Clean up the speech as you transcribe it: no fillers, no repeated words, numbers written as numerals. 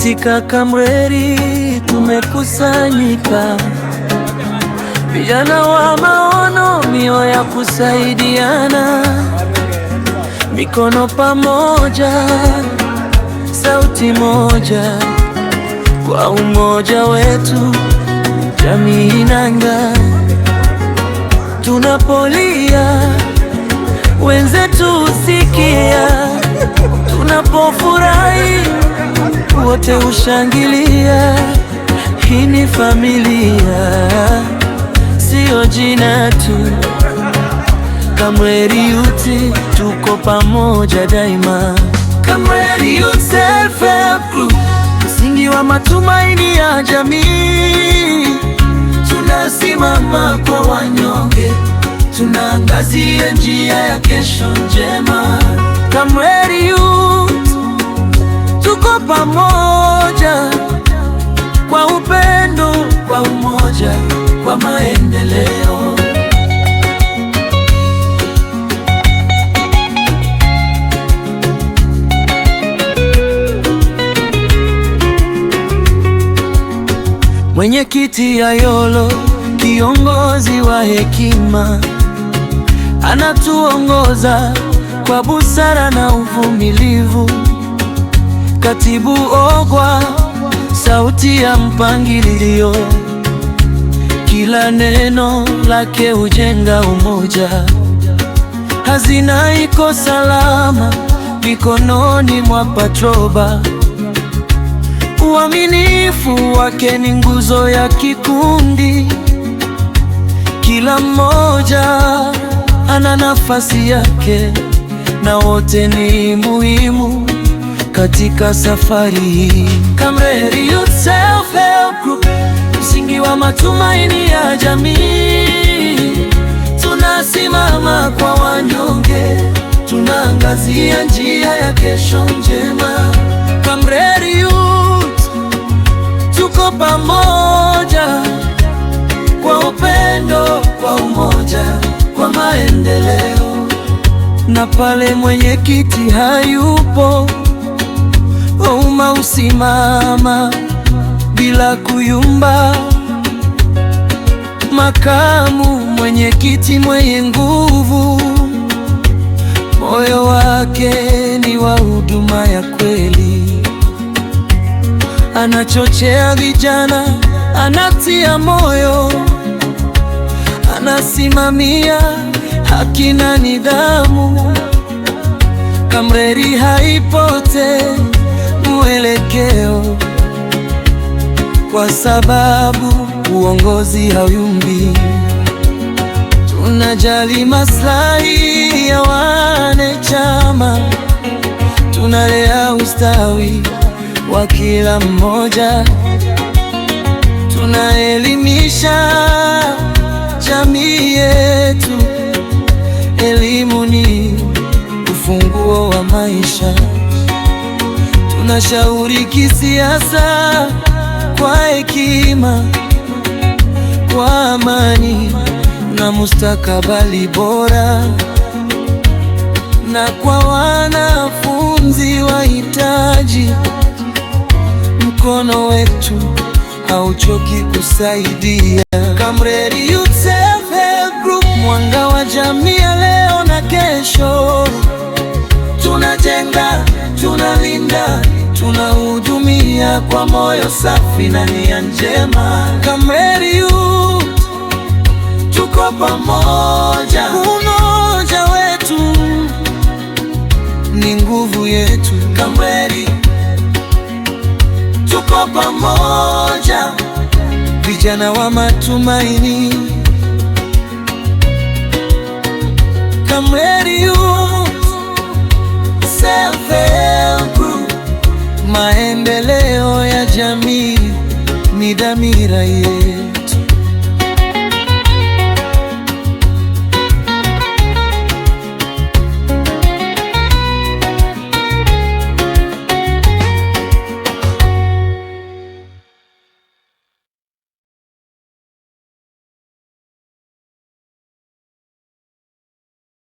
Katika Kamreri tumekusanyika, vijana wa maono, mioyo ya kusaidiana, mikono pamoja, sauti moja, kwa umoja wetu jamii inang'aa. Tunapolia wenzetu usikia, tunapofurahi wote hushangilia. Hii ni familia, sio jina tu. Kamreri Youth, tuko pamoja daima. Kamreri Youth Self Help Group, msingi wa matumaini ya jamii. Tunasimama kwa wanyonge, tunaangazia njia ya kesho njema. Kamreri Youth, tuko pamoja kwa upendo, kwa umoja, kwa maendeleo. Mwenyekiti Ayolo, kiongozi wa hekima, anatuongoza kwa busara na uvumilivu. Katibu Ogwa, sauti ya mpangilio, kila neno lake hujenga umoja. Hazina iko salama mikononi mwa Patroba, uaminifu wake ni nguzo ya kikundi. Kila mmoja ana nafasi yake na wote ni muhimu katika safari hii. Kamreri Youth Self Help Group, msingi wa matumaini ya jamii. Tunasimama kwa wanyonge, tunaangazia njia ya kesho njema. Kamreri Youth, tuko pamoja kwa upendo, kwa umoja, kwa maendeleo. Na pale mwenyekiti hayupo, umma usimama bila kuyumba. Makamu mwenyekiti mwenye nguvu, moyo wake ni wa huduma ya kweli. Anachochea vijana, anatia moyo, anasimamia haki na nidhamu. Kamreri haipote mwelekeo, kwa sababu uongozi hauyumbi. Tunajali maslahi ya wanachama, tunalea ustawi wa kila mmoja, tunaelimisha jamii yetu. Elimu ni ufunguo wa maisha. Tunashauri kisiasa kwa hekima, kwa amani na mustakabali bora. Na kwa wanafunzi wahitaji, mkono wetu hauchoki kusaidia. Kamreri Youth Self Help Group, mwanga wa jamii ya leo na kesho. Tunajenga, tunalinda, tunahudumia kwa moyo safi na nia njema. Kamreri Youth, tuko pamoja. Umoja wetu ni nguvu yetu. Kamreri, tuko pamoja, vijana wa matumaini. Kamreri Youth Self Help Group, maendeleo ya jamii ni dhamira yetu.